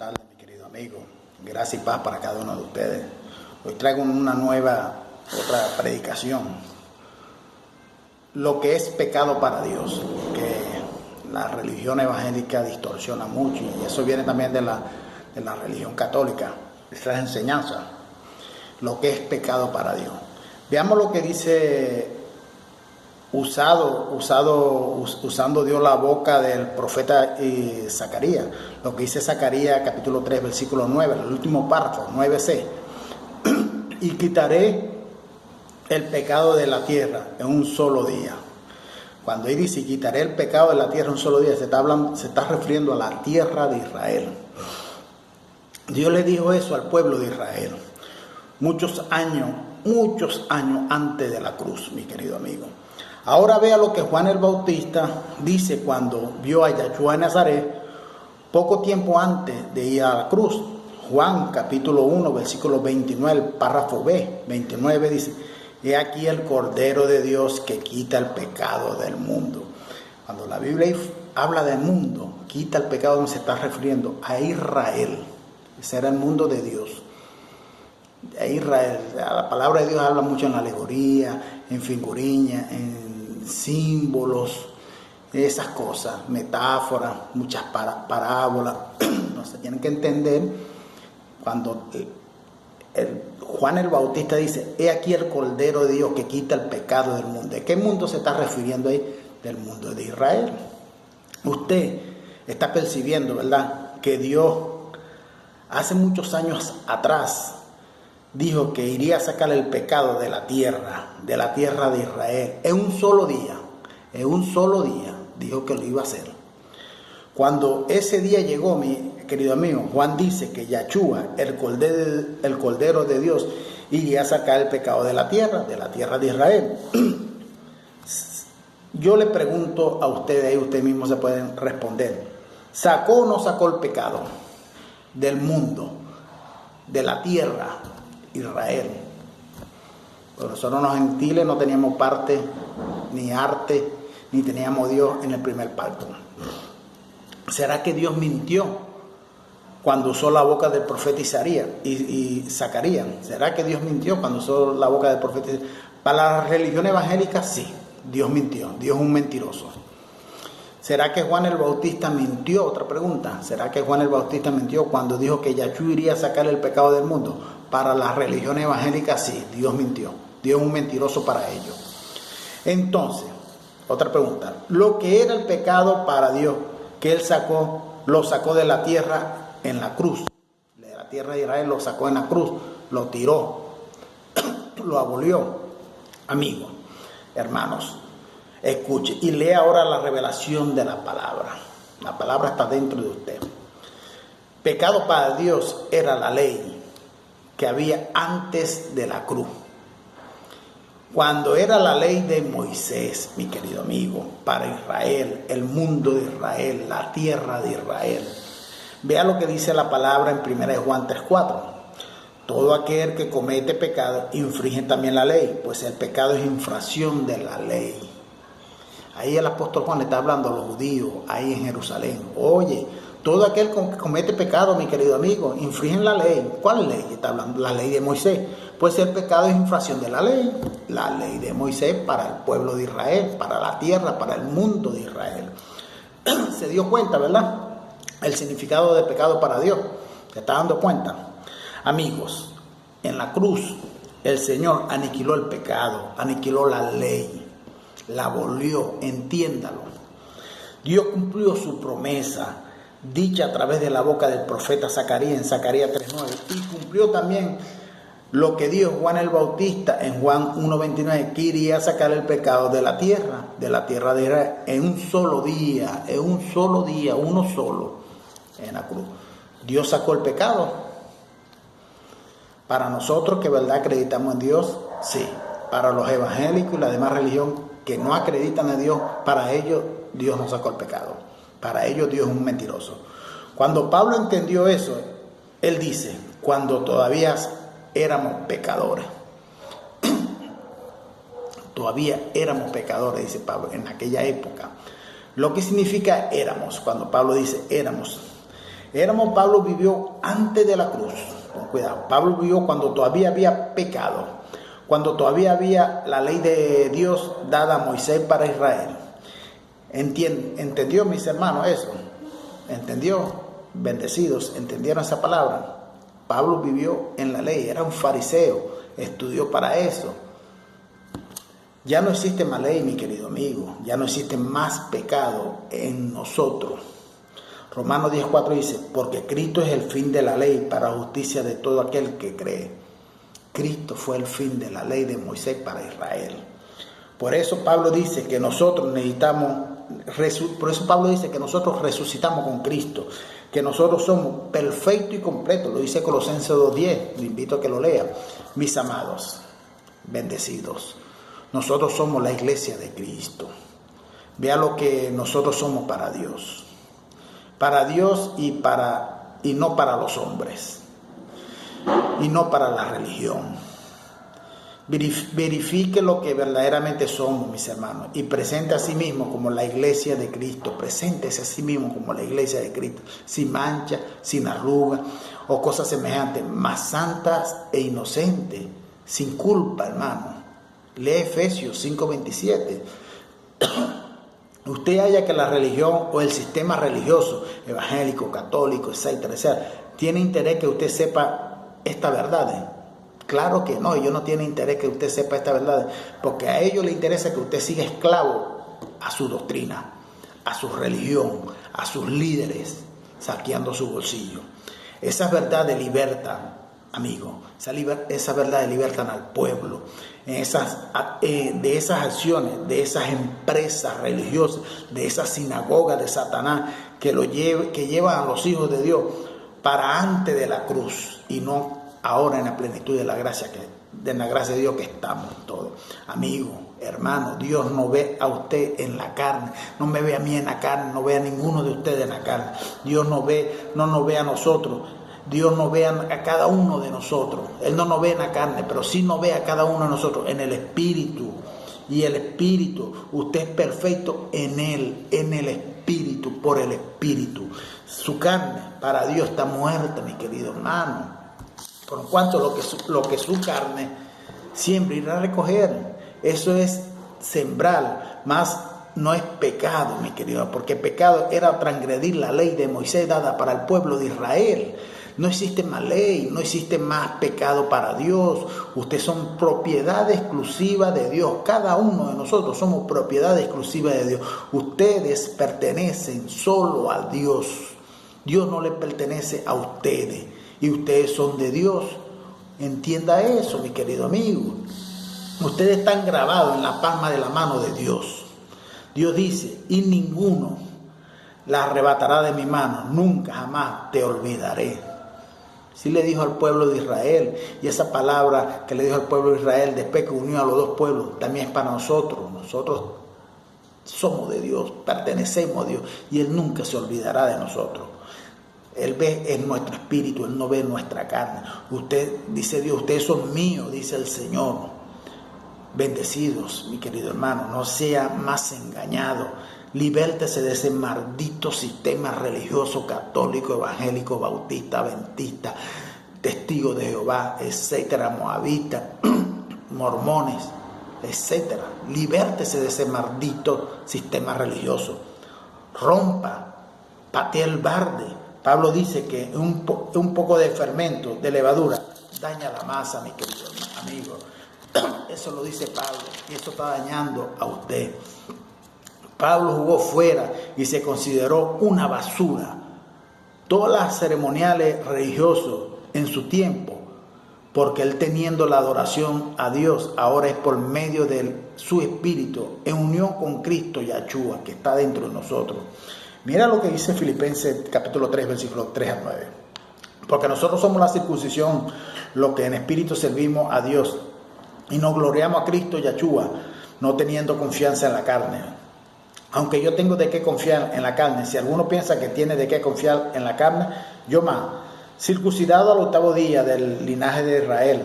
tardes, mi querido amigo. Gracias y paz para cada uno de ustedes. Hoy traigo otra predicación. Lo que es pecado para Dios, que la religión evangélica distorsiona mucho, y eso viene también de la religión católica, esas enseñanzas. Lo que es pecado para Dios. Veamos lo que dice usando Dios la boca del profeta Zacarías, lo que dice Zacarías capítulo 3 versículo 9, el último párrafo, 9c. Y quitaré el pecado de la tierra en un solo día. Cuando él dice quitaré el pecado de la tierra en un solo día, se está refiriendo a la tierra de Israel. Dios le dijo eso al pueblo de Israel muchos años antes de la cruz, mi querido amigo. Ahora vea lo que Juan el Bautista dice cuando vio a Yahshua de Nazaret poco tiempo antes de ir a la cruz. Juan capítulo 1 versículo 29, el párrafo B, 29 dice: he aquí el Cordero de Dios que quita el pecado del mundo. Cuando la Biblia habla del mundo, quita el pecado, se está refiriendo a Israel. Ese era el mundo de Dios. A Israel, la palabra de Dios habla mucho en alegoría, en figuriñas, en símbolos, esas cosas, metáforas, muchas parábolas. No se tienen que entender cuando Juan el Bautista dice: he aquí el Cordero de Dios que quita el pecado del mundo. ¿De qué mundo se está refiriendo ahí? Del mundo de Israel. Usted está percibiendo, ¿verdad?, que Dios hace muchos años atrás dijo que iría a sacar el pecado de la tierra de Israel, en un solo día, dijo que lo iba a hacer. Cuando ese día llegó, mi querido amigo, Juan dice que Yahshua, el Cordero de Dios, iría a sacar el pecado de la tierra de Israel. Yo le pregunto a ustedes, ahí ustedes mismos se pueden responder: ¿sacó o no sacó el pecado del mundo, de la tierra, Israel? Pero nosotros los gentiles no teníamos parte, ni arte, ni teníamos Dios en el primer pacto. ¿Será que Dios mintió cuando usó la boca del profeta Isaías y Zacarías? ¿Será que Dios mintió cuando usó la boca del profeta Isaías? Para la religión evangélica, sí, Dios mintió. Dios es un mentiroso. ¿Será que Juan el Bautista mintió? Otra pregunta. ¿Será que Juan el Bautista mintió cuando dijo que Yahshua iría a sacar el pecado del mundo? Para la religión evangélica, sí, Dios mintió. Dios es un mentiroso para ellos. Entonces, otra pregunta. Lo que era el pecado para Dios, que Él lo sacó de la tierra en la cruz. De la tierra de Israel lo sacó en la cruz, lo tiró, lo abolió. Amigos, hermanos, escuche y lea ahora la revelación de la palabra. La palabra está dentro de usted. Pecado para Dios era la ley que había antes de la cruz. Cuando era la ley de Moisés, mi querido amigo, para Israel, el mundo de Israel, la tierra de Israel. Vea lo que dice la palabra en 1 Juan 3:4. Todo aquel que comete pecado infringe también la ley, pues el pecado es infracción de la ley. Ahí el apóstol Juan le está hablando a los judíos, ahí en Jerusalén. Oye, todo aquel que comete pecado, mi querido amigo, infringe la ley. ¿Cuál ley? Está hablando la ley de Moisés. Pues el pecado es infracción de la ley de Moisés para el pueblo de Israel, para la tierra, para el mundo de Israel. Se dio cuenta, ¿verdad? El significado de pecado para Dios. ¿Se está dando cuenta? Amigos, en la cruz el Señor aniquiló el pecado, aniquiló la ley, la abolió, entiéndalo. Dios cumplió su promesa dicha a través de la boca del profeta Zacarías en Zacarías 3:9, y cumplió también lo que dijo Juan el Bautista en Juan 1:29, que iría a sacar el pecado de la tierra de Israel, en un solo día, uno solo, en la cruz. Dios sacó el pecado. Para nosotros que verdad acreditamos en Dios, sí. Para los evangélicos y la demás religión que no acreditan en Dios, para ellos Dios no sacó el pecado. Para ellos Dios es un mentiroso. Cuando Pablo entendió eso, él dice: cuando todavía éramos pecadores. Todavía éramos pecadores, dice Pablo, en aquella época. Lo que significa éramos, cuando Pablo dice éramos. Pablo vivió antes de la cruz. Cuidado, Pablo vivió cuando todavía había pecado, cuando todavía había la ley de Dios dada a Moisés para Israel. ¿Entendió, mis hermanos, eso? ¿Entendió? Bendecidos, ¿entendieron esa palabra? Pablo vivió en la ley, era un fariseo, estudió para eso. Ya no existe más ley, mi querido amigo, ya no existe más pecado en nosotros. Romanos 10:4 dice, porque Cristo es el fin de la ley para justicia de todo aquel que cree. Cristo fue el fin de la ley de Moisés para Israel. Por eso Pablo dice que nosotros resucitamos con Cristo, que nosotros somos perfectos y completos. Lo dice Colosenses 2:10, lo invito a que lo lea. Mis amados, bendecidos, nosotros somos la iglesia de Cristo. Vea lo que nosotros somos para Dios. Para Dios y no para los hombres, y no para la religión. Verifique lo que verdaderamente somos, mis hermanos, y presente a sí mismo como la iglesia de Cristo. Preséntese a sí mismo como la iglesia de Cristo, sin mancha, sin arruga o cosas semejantes, más santas e inocentes, sin culpa, hermano. Lee Efesios 5:27. Usted halla que la religión o el sistema religioso, evangélico, católico, etcétera, tiene interés que usted sepa esta verdad. Claro que no, ellos no tienen interés que usted sepa esta verdad, porque a ellos les interesa que usted siga esclavo a su doctrina, a su religión, a sus líderes, saqueando su bolsillo. Esas verdades libertan, amigo, esas verdades libertan al pueblo. De esas acciones, de esas empresas religiosas, de esas sinagogas de Satanás que llevan a los hijos de Dios para antes de la cruz y no ahora en la plenitud de la gracia de Dios que estamos todos. Amigo, hermano, Dios no ve a usted en la carne, no me ve a mí en la carne, no ve a ninguno de ustedes en la carne. Dios no nos ve a nosotros. Dios no ve a cada uno de nosotros. Él no nos ve en la carne, pero sí nos ve a cada uno de nosotros en el Espíritu. Y el Espíritu, usted es perfecto en Él, en el Espíritu, por el Espíritu. Su carne para Dios está muerta, mi querido hermano. Por cuanto lo que su carne siempre irá a recoger. Eso es sembrar, más no es pecado, mi querido, porque pecado era transgredir la ley de Moisés dada para el pueblo de Israel. No existe más ley, no existe más pecado para Dios. Ustedes son propiedad exclusiva de Dios. Cada uno de nosotros somos propiedad exclusiva de Dios. Ustedes pertenecen solo a Dios. Dios no le pertenece a ustedes. Y ustedes son de Dios. Entienda eso, mi querido amigo. Ustedes están grabados en la palma de la mano de Dios. Dios dice, y ninguno la arrebatará de mi mano. Nunca jamás te olvidaré. Sí le dijo al pueblo de Israel, y esa palabra que le dijo al pueblo de Israel después que unió a los dos pueblos, también es para nosotros. Nosotros somos de Dios, pertenecemos a Dios, y Él nunca se olvidará de nosotros. Él ve en nuestro espíritu, Él no ve en nuestra carne. Dice Dios, ustedes son míos, dice el Señor. Bendecidos, mi querido hermano, no sea más engañado. Libértese de ese maldito sistema religioso, católico, evangélico, bautista, adventista, testigo de Jehová, etcétera, moabitas, mormones, etcétera. Libértese de ese maldito sistema religioso. Rompa, patee el barde. Pablo dice que un poco de fermento, de levadura, daña la masa, mi querido amigo. Eso lo dice Pablo, y eso está dañando a usted. Pablo jugó fuera y se consideró una basura todas las ceremoniales religiosos en su tiempo, porque él, teniendo la adoración a Dios, ahora es por medio de su Espíritu, en unión con Cristo Yahshua, que está dentro de nosotros. Mira lo que dice Filipenses capítulo 3, versículos 3 a 9. Porque nosotros somos la circuncisión, los que en espíritu servimos a Dios, y nos gloriamos a Cristo Yahshua, no teniendo confianza en la carne. Aunque yo tengo de qué confiar en la carne, si alguno piensa que tiene de qué confiar en la carne, yo más, circuncidado al 8º día del linaje de Israel,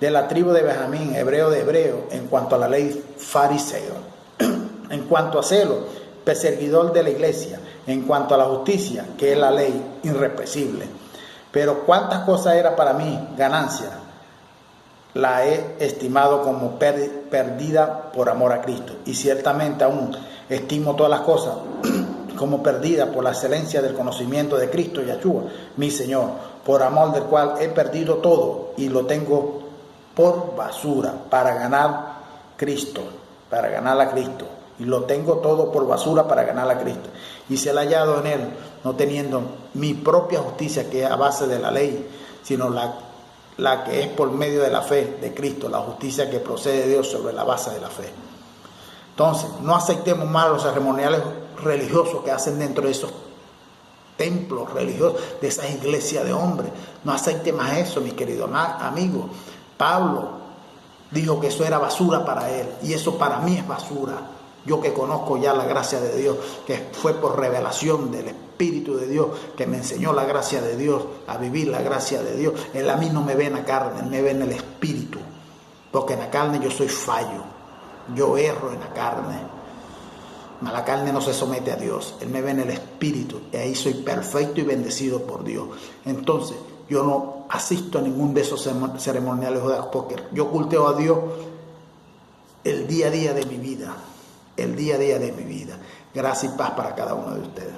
de la tribu de Benjamín, hebreo de hebreo, en cuanto a la ley fariseo, en cuanto a celo, perseguidor de la iglesia, en cuanto a la justicia, que es la ley irrepresible. Pero cuántas cosas era para mí ganancia, la he estimado como perdida por amor a Cristo. Y ciertamente aún estimo todas las cosas como perdida por la excelencia del conocimiento de Cristo Yahshua, mi Señor, por amor del cual he perdido todo y lo tengo por basura para ganar Cristo, para ganar a Cristo. Y lo tengo todo por basura para ganar a Cristo. Y ser hallado en Él, no teniendo mi propia justicia que es a base de la ley, sino la que es por medio de la fe de Cristo, la justicia que procede de Dios sobre la base de la fe. Entonces, no aceptemos más los ceremoniales religiosos que hacen dentro de esos templos religiosos, de esas iglesias de hombres. No acepte más eso, mi querido amigo. Pablo dijo que eso era basura para él, y eso para mí es basura. Yo que conozco ya la gracia de Dios, que fue por revelación del Espíritu de Dios, que me enseñó la gracia de Dios, a vivir la gracia de Dios. Él a mí no me ve en la carne, me ve en el Espíritu. Porque en la carne yo soy fallo, yo erro en la carne. Mas la carne no se somete a Dios, Él me ve en el Espíritu, y ahí soy perfecto y bendecido por Dios. Entonces, yo no asisto a ningún de esos ceremoniales judaicos, porque yo culteo a Dios el día a día de mi vida. El día a día de mi vida. Gracias y paz para cada uno de ustedes.